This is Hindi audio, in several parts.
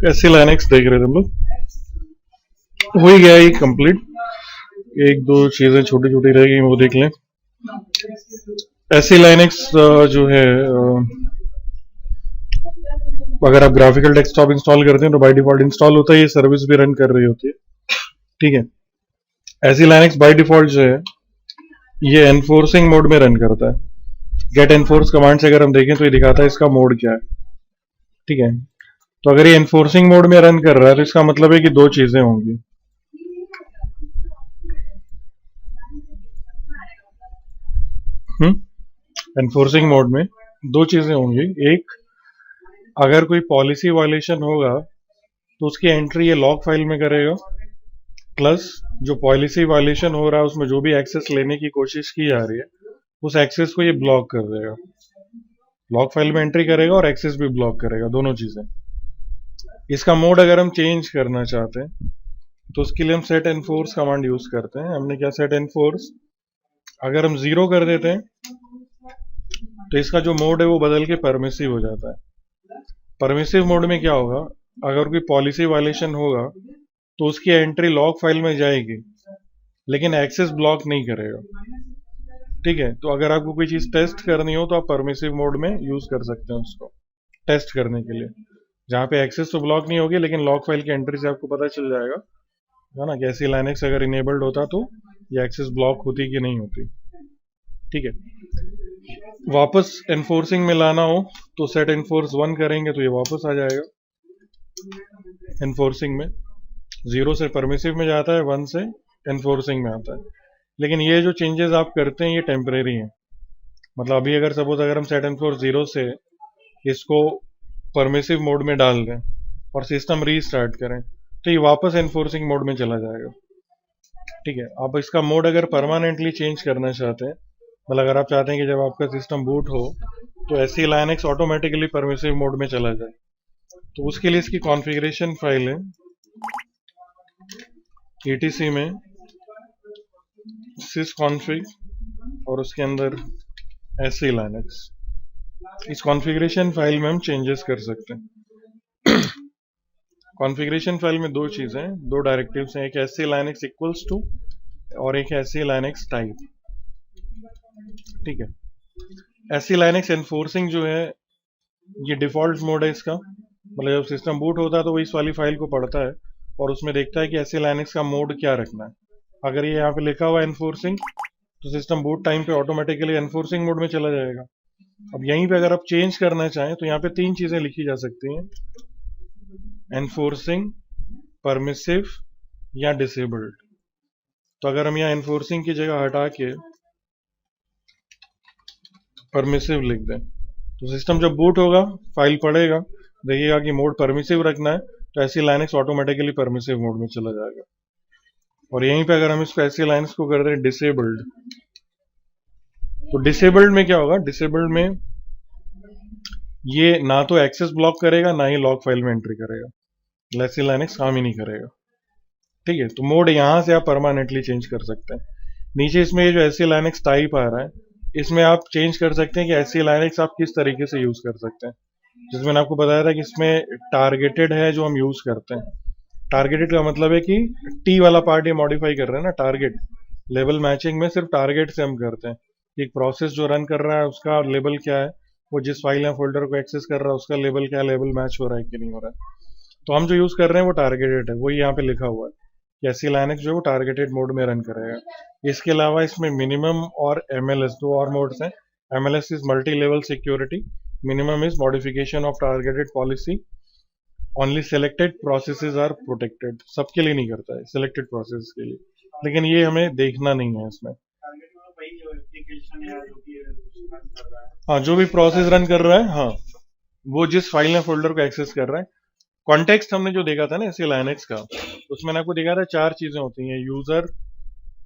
ऐसे लाइनेक्स देख रहे थे हम लोग, हो ही गया ये कंप्लीट। एक दो चीजें छोटी छोटी रह गई वो देख लें। ऐसे लाइनेक्स जो है अगर आप ग्राफिकल डेस्कटॉप इंस्टॉल करते हैं तो बाय डिफॉल्ट इंस्टॉल होता है, ये सर्विस भी रन कर रही होती है, ठीक है। ऐसी लाइनेक्स बाय डिफॉल्ट जो है ये एनफोर्सिंग मोड में रन करता है। गेट एनफोर्स कमांड से अगर हम देखें तो ये दिखाता है इसका मोड क्या है, ठीक है। तो अगर ये एनफोर्सिंग मोड में रन कर रहा है तो इसका मतलब है कि दो चीजें होंगी। एनफोर्सिंग मोड में दो चीजें होंगी। एक, अगर कोई पॉलिसी वायलेशन होगा तो उसकी एंट्री ये लॉग फाइल में करेगा, प्लस जो पॉलिसी वायलेशन हो रहा है उसमें जो भी एक्सेस लेने की कोशिश की जा रही है उस एक्सेस को ये ब्लॉक कर देगा। लॉग फाइल में एंट्री करेगा और एक्सेस भी ब्लॉक करेगा, दोनों चीजें। इसका मोड अगर हम चेंज करना चाहते हैं तो उसके लिए हम सेट एनफोर्स कमांड यूज करते हैं। हमने क्या सेट एनफोर्स, अगर हम 0 कर देते हैं तो इसका जो मोड है वो बदल के परमिसिव हो जाता है। परमिसिव मोड में क्या होगा, अगर कोई पॉलिसी वायलेशन होगा तो उसकी एंट्री लॉग फाइल में जाएगी लेकिन एक्सेस ब्लॉक नहीं करेगा, ठीक है। तो अगर आपको कोई चीज टेस्ट करनी हो तो आप परमिसिव मोड में यूज कर सकते हैं उसको टेस्ट करने के लिए, जहां पे एक्सेस तो ब्लॉक नहीं होगी लेकिन लॉग फाइल की एंट्री से आपको पता चल जाएगा, है ना, कैसी लाइनेक्स अगर इनेबल्ड होता तो ये एक्सेस ब्लॉक होती कि नहीं होती, ठीक है। वापस एनफोर्सिंग में लाना हो तो सेट एनफोर्स 1 करेंगे तो ये वापस आ जाएगा एनफोर्सिंग में। 0 से परमिसिव में जाता है, 1 से एनफोर्सिंग में आता है। लेकिन ये जो चेंजेस आप करते हैं ये टेम्परेरी हैं। मतलब अभी अगर सपोज अगर हम सेट एनफोर्स 0 से इसको परमिसिव मोड में डाल दें और सिस्टम रीस्टार्ट करें तो ये वापस एनफोर्सिंग मोड में चला जाएगा, ठीक है। आप इसका मोड अगर परमानेंटली चेंज करना चाहते हैं, मतलब अगर आप चाहते हैं कि जब आपका सिस्टम बूट हो तो ऐसी लाइनेक्स ऑटोमेटिकली परमिसिव मोड में चला जाए, तो उसके लिए इसकी कॉन्फ़िगरेशन फाइल है etc में sysconfig और उसके अंदर ऐसी लाइनेक्स। इस कॉन्फ़िगरेशन फाइल में हम चेंजेस कर सकते हैं। कॉन्फ़िगरेशन फाइल में दो चीजें, दो डायरेक्टिव्स हैं, एक ऐसी लाइनेक्स इक्वल्स टू और एक ऐसी लाइनेक्स टाइप, ठीक है। ऐसी लाइनेक्स एनफोर्सिंग जो है ये डिफॉल्ट मोड है इसका, मतलब जब सिस्टम बूट होता है तो वो इस वाली फाइल को पढ़ता है और उसमें देखता है कि ऐसे लाइनेक्स का मोड क्या रखना है। अगर ये यहाँ पे लिखा हुआ है एनफोर्सिंग तो सिस्टम बूट टाइम पे ऑटोमेटिकली एनफोर्सिंग मोड में चला जाएगा। अब यहीं पे अगर आप चेंज करना चाहें तो यहाँ पे तीन चीजें लिखी जा सकती हैं, एनफोर्सिंग, परमिसिव या डिसेबल्ड। तो अगर हम यहाँ एनफोर्सिंग की जगह हटा के परमिसिव लिख दें तो सिस्टम जब बूट होगा फाइल पढ़ेगा, देखिएगा कि मोड परमिसिव रखना है तो ऐसी लाइनेक्स ऑटोमेटिकली परमिसिव मोड में चला जाएगा। और यहीं पे अगर हम इसको ऐसी लाइनेक्स को कर दें डिसेबल्ड, तो डिसेबल्ड में क्या होगा, डिसेबल्ड में ये ना तो एक्सेस ब्लॉक करेगा ना ही लॉग फाइल में एंट्री करेगा, ऐसी लाइनेक्स काम ही नहीं करेगा, ठीक है। तो मोड यहां से आप परमानेंटली चेंज कर सकते हैं। नीचे इसमें ये जो ऐसी लाइनेक्स टाइप आ रहा है इसमें आप चेंज कर सकते हैं कि ऐसी लाइनेक्स आप किस तरीके से यूज कर सकते हैं, जिसमें मैंने आपको बताया था कि इसमें टारगेटेड है जो हम यूज करते हैं। टारगेटेड का मतलब है कि टी वाला पार्ट ये मॉडिफाई कर रहे हैं ना, टारगेट लेबल मैचिंग में सिर्फ टारगेट से हम करते हैं। एक प्रोसेस जो रन कर रहा है उसका लेबल क्या है, वो जिस फाइल या फोल्डर को एक्सेस कर रहा है उसका लेबल क्या है, लेबल मैच हो रहा है कि नहीं हो रहा है। तो हम जो यूज कर रहे हैं वो टारगेटेड है, वही यहाँ पे लिखा हुआ है। ऐसी लाइनेक्स जो है वो टारगेटेड मोड में रन करेगा। इसके अलावा इसमें मिनिमम और एमएलएस दो और मोड्स हैं। MLS is multi level security, minimum is modification of targeted policy, only selected processes are protected. सबके लिए नहीं करता है, सिलेक्टेड प्रोसेस के लिए, लेकिन ये हमें देखना नहीं है इसमें। हाँ, जो भी प्रोसेस रन कर रहा है, हाँ वो जिस फाइल या फोल्डर को एक्सेस कर रहा है। कॉन्टेक्स्ट हमने जो देखा था ना ऐसे लाइनेक्स का, उसमें आपको देखा था चार चीजें होती हैं, यूजर,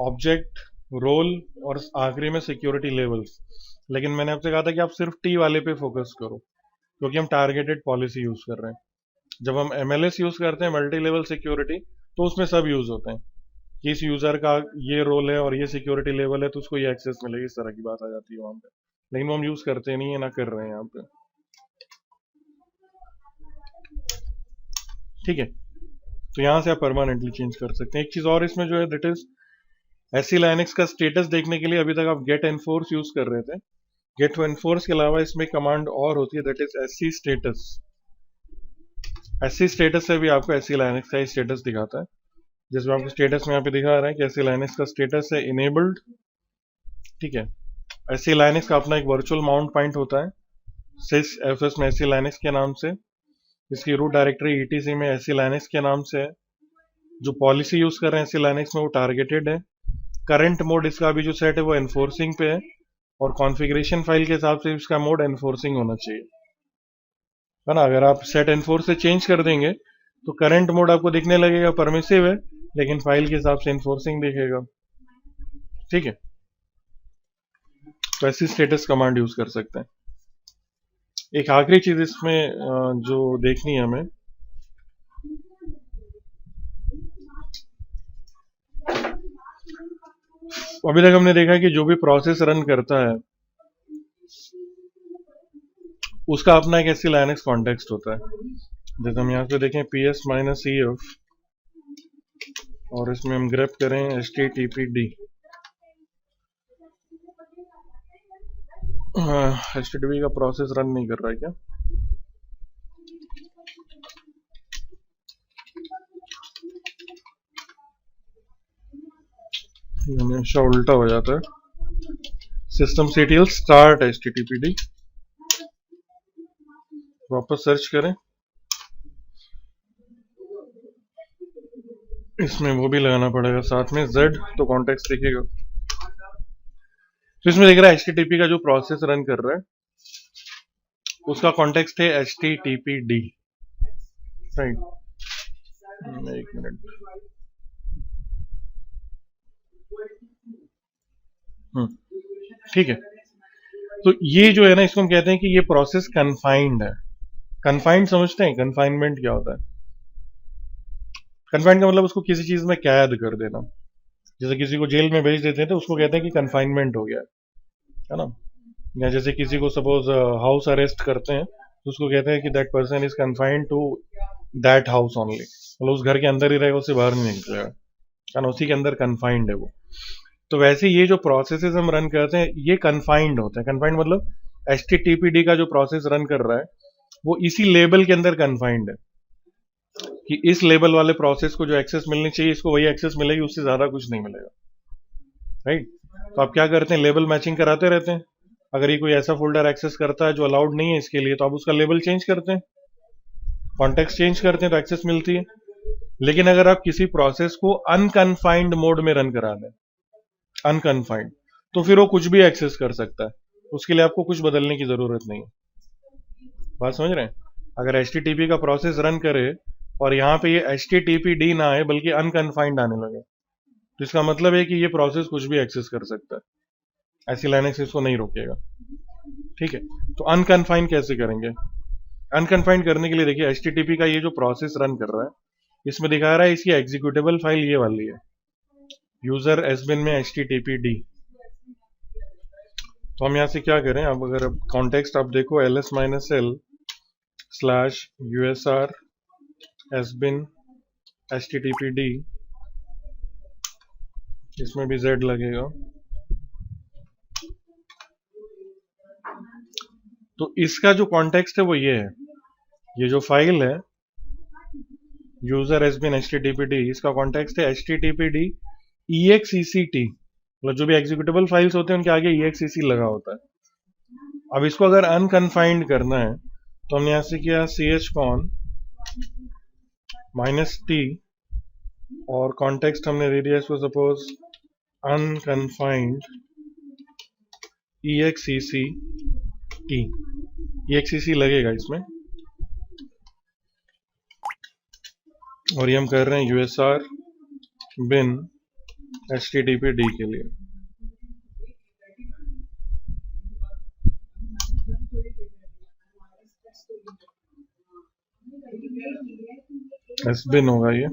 ऑब्जेक्ट, रोल और आखिरी में सिक्योरिटी लेवल्स। लेकिन मैंने आपसे कहा था कि आप सिर्फ टी वाले पे फोकस करो क्योंकि हम टारगेटेड पॉलिसी यूज कर रहे हैं। जब हम एमएलएस यूज करते हैं, मल्टी लेवल सिक्योरिटी, तो उसमें सब यूज होते हैं कि इस यूजर का ये रोल है और ये सिक्योरिटी लेवल है तो उसको ये एक्सेस मिलेगी, इस तरह की बात आ जाती है वहां पे। लेकिन वो हम यूज करते नहीं है, ना कर रहे हैं यहाँ पे। ठीक है, तो यहां से आप परमानेंटली चेंज कर सकते हैं। एक चीज और इसमें जो है दैट इज एससी लाइनक्स का स्टेटस देखने के लिए अभी तक आप गेट एनफोर्स यूज कर रहे थे। गेट एनफोर्स के अलावा इसमें कमांड और होती है that is SC status. SC status से भी आपको एससी लाइनक्स का स्टेटस दिखाता है, जिसमें आपको स्टेटस में यहाँ पे दिखा रहा है कि एससी लाइनक्स का स्टेटस है इनेबल्ड। ठीक है, एससी लाइनक्स का अपना एक वर्चुअल माउंट पॉइंट होता है सिस एफएस में एससी लाइनक्स के नाम से। इसकी रूट डायरेक्टरी ईटीसी में एससी लाइनक्स के नाम से है। जो पॉलिसी यूज कर रहे हैं एससी लाइनक्स में वो टारगेटेड है। करंट मोड इसका अभी जो सेट है वो एनफोर्सिंग पे है, और कॉन्फ़िगरेशन फाइल के हिसाब से इसका मोड एनफोर्सिंग होना चाहिए, है ना। अगर आप सेट एनफोर्स से चेंज कर देंगे तो करंट मोड आपको दिखने लगेगा परमिसिव है, लेकिन फाइल के हिसाब से एनफोर्सिंग दिखेगा। ठीक है, तो ऐसी स्टेटस कमांड यूज कर सकते हैं। एक आखिरी चीज इसमें जो देखनी है हमें, अभी तक हमने देखा कि जो भी प्रोसेस रन करता है उसका अपना एक एससी लाइनक्स कॉन्टेक्स्ट होता है। जैसे हम यहाँ पे देखें ps-ef और इसमें हम ग्रेप करें httpd। http का प्रोसेस रन नहीं कर रहा है क्या? हमेशा उल्टा हो जाता है। systemctl start httpd, वापस सर्च करें, इसमें वो भी लगाना पड़ेगा साथ में z, तो कॉन्टेक्स्ट दिखेगा। तो इसमें देख रहा है http का जो प्रोसेस रन कर रहा है उसका कॉन्टेक्स्ट है httpd, राइट। एक मिनट, ठीक है। तो ये जो है ना, इसको हम कहते हैं कि ये प्रोसेस कन्फाइंड है। कन्फाइंड समझते हैं? कन्फाइनमेंट क्या होता है? कन्फाइंड का मतलब उसको किसी चीज में कैद कर देना। जैसे किसी को जेल में भेज देते हैं तो उसको कहते हैं कि कन्फाइनमेंट हो गया है ना। या जैसे किसी को सपोज हाउस अरेस्ट करते हैं तो उसको कहते हैं कि that person is confined to that house only, मतलब उस घर के अंदर ही रहेगा, उससे बाहर नहीं निकलेगा, है ना, उसी के अंदर कन्फाइंड है वो। तो वैसे ये जो प्रोसेसेस हम रन करते हैं ये कन्फाइंड होते हैं। कन्फाइंड मतलब httpd का जो प्रोसेस रन कर रहा है वो इसी लेबल के अंदर कन्फाइंड है, कि इस लेबल वाले प्रोसेस को जो एक्सेस मिलनी चाहिए इसको वही एक्सेस मिलेगी, उससे ज्यादा कुछ नहीं मिलेगा, राइट। तो आप क्या करते हैं, लेबल मैचिंग कराते रहते हैं। अगर ये कोई ऐसा फोल्डर एक्सेस करता है जो अलाउड नहीं है इसके लिए, तो आप उसका लेबल चेंज करते हैं, कॉन्टेक्स्ट चेंज करते हैं, तो एक्सेस मिलती है। लेकिन अगर आप किसी प्रोसेस को अनकन्फाइंड मोड में रन करा दें, अनकन्फाइंड, तो फिर वो कुछ भी एक्सेस कर सकता है, उसके लिए आपको कुछ बदलने की जरूरत नहीं है। बात समझ रहे हैं? अगर http का प्रोसेस रन करे और यहाँ पे ये httpd ना आए बल्कि अनकन्फाइंड आने लगे, तो इसका मतलब है कि ये प्रोसेस कुछ भी एक्सेस कर सकता है, ऐसी लाइनक्स इसको नहीं रोकेगा। ठीक है, तो अनकन्फाइंड कैसे करेंगे? अनकन्फाइंड करने के लिए देखिए http का ये जो प्रोसेस रन कर रहा है इसमें दिखा रहा है इसकी एग्जीक्यूटेबल फाइल ये वाली है, यूजर एसबिन में httpd। तो हम यहां से क्या करें, अब अगर कॉन्टेक्स्ट आप देखो ls-l/usr sbin httpd, इसमें भी z लगेगा। तो इसका जो कॉन्टेक्स्ट है वो ये है, ये जो फाइल है यूजर एसबिन httpd, इसका कॉन्टेक्स्ट है httpd exect, मतलब जो भी एग्जीक्यूटेबल फाइल्स होते हैं उनके आगे exec लगा होता है। अब इसको अगर अनकन्फाइंड करना है तो हमने यहां से किया chmon -t और कॉन्टेक्स्ट हमने दे दिया इसको सपोज अनकन्फाइंड exec लगेगा इसमें, और ये हम कर रहे हैं usr bin httpd के लिए। sbin होगा ये,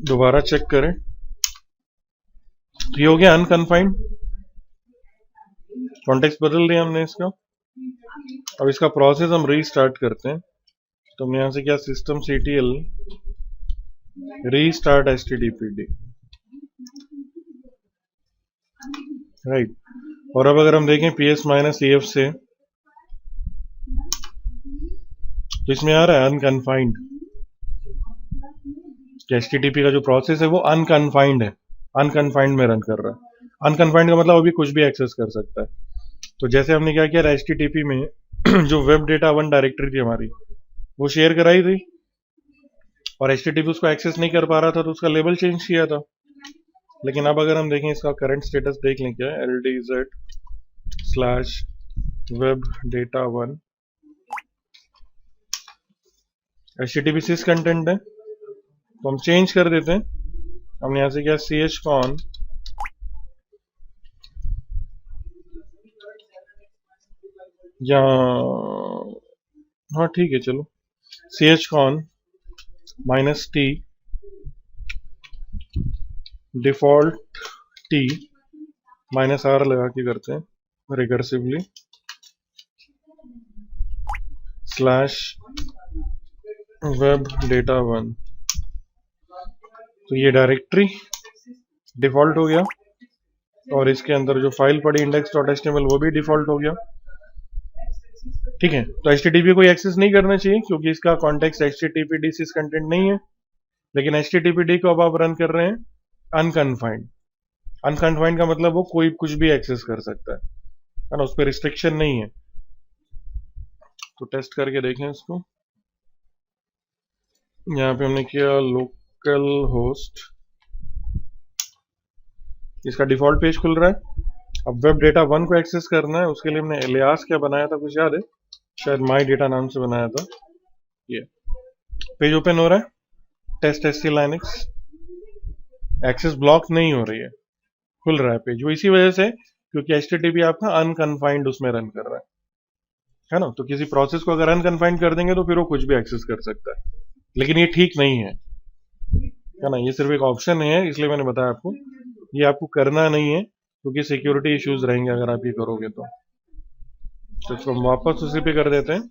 दोबारा चेक करें तो ये हो गया अनकन्फाइंड, कॉन्टेक्स्ट बदल दिया हमने इसका। अब इसका प्रोसेस हम रीस्टार्ट करते हैं, तो हमने यहां से किया system CTL restart HTTPD, right. और अब अगर हम देखें PS-EF से, तो इसमें आ रहा है अनकन्फाइंड। HTTP का जो प्रोसेस है वो अनकन्फाइंड है, अनकन्फाइंड में रन कर रहा है। अनकन्फाइंड का मतलब अभी कुछ भी एक्सेस कर सकता है। तो जैसे हमने क्या किया, HTTP में जो वेब डेटा 1 डायरेक्टरी थी हमारी, वो शेयर कराई थी, और HTTP उसको एक्सेस नहीं कर पा रहा था, तो उसका लेबल चेंज किया था। लेकिन अब अगर हम देखें इसका करंट स्टेटस देख लें, क्या है, LDZ/webdata1 HTTP sys कंटेंट है, तो हम चेंज कर देते हैं। हमने यहां से किया chcon या हाँ ठीक है, चलो chcon -t default t -r लगा के करते हैं रिकर्सिवली /webdata1। तो ये डायरेक्टरी डिफॉल्ट हो गया, और इसके अंदर जो फाइल पड़ी index.html वो भी डिफॉल्ट हो गया, ठीक है। तो HTTP कोई एक्सेस नहीं करना चाहिए, क्योंकि इसका कॉन्टेक्स्ट HTTPD sys कंटेंट नहीं है। लेकिन HTTPD को अब आप रन कर रहे हैं अनकन्फाइंड। अनकन्फाइंड का मतलब वो कोई कुछ भी एक्सेस कर सकता है ना, उस पर रिस्ट्रिक्शन नहीं है। तो टेस्ट करके देखें इसको। यहाँ पे हमने किया लोकल होस्ट, इसका डिफॉल्ट पेज खुल रहा है। अब वेब डेटा 1 को एक्सेस करना है, उसके लिए हमने एलियास क्या बनाया था, कुछ याद है? शायद माई डेटा नाम से बनाया था। ये पेज ओपन हो रहा है, टेस्ट लाइनक्स, एक्सेस ब्लॉक नहीं हो रही है, खुल रहा है पेज। वो इसी वजह से क्योंकि HTTP आपका अनकन्फाइंड उसमें रन कर रहा है ना। तो किसी प्रोसेस को अगर अनकन्फाइंड कर देंगे तो फिर वो कुछ भी एक्सेस कर सकता है, लेकिन ये ठीक नहीं है ना। ये सिर्फ एक ऑप्शन है, इसलिए मैंने बताया आपको, ये आपको करना नहीं है, क्योंकि सिक्योरिटी इश्यूज रहेंगे अगर आप ये करोगे तो। इसको हम वापस उसी पे कर देते हैं।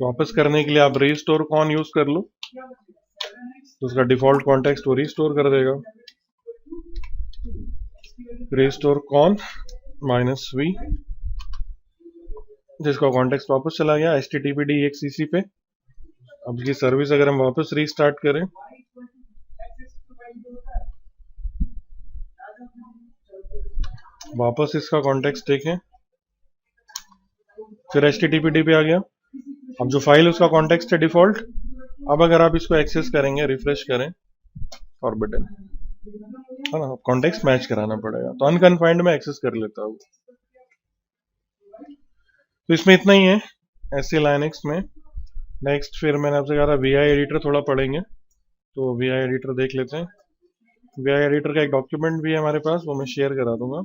वापस करने के लिए आप रीस्टोर कॉन यूज कर लो, तो उसका डिफॉल्ट कॉन्टेक्स्ट वो रीस्टोर कर देगा। रीस्टोर कॉन -v, जिसका कॉन्टेक्स्ट वापस चला गया HTTPD XCC पे। अब इसकी सर्विस अगर हम वापस रीस्टार्ट करें, वापस इसका कॉन्टेक्स्ट देखें, फिर HTTPD पे आ गया। अब जो फाइल उसका कॉन्टेक्स्ट है डिफॉल्ट। अब अगर आप इसको एक्सेस करेंगे, रिफ्रेश करें, फॉरबिडन है ना, कॉन्टेक्स्ट मैच कराना पड़ेगा, तो अनकन्फाइंड में एक्सेस कर लेता हूँ। तो इसमें इतना ही है SC लाइनक्स में। नेक्स्ट फिर मैंने आपसे कहा था VI एडिटर थोड़ा पढ़ेंगे, तो VI एडिटर देख लेते हैं। VI एडिटर का एक डॉक्यूमेंट भी है हमारे पास, वो मैं शेयर करा दूंगा।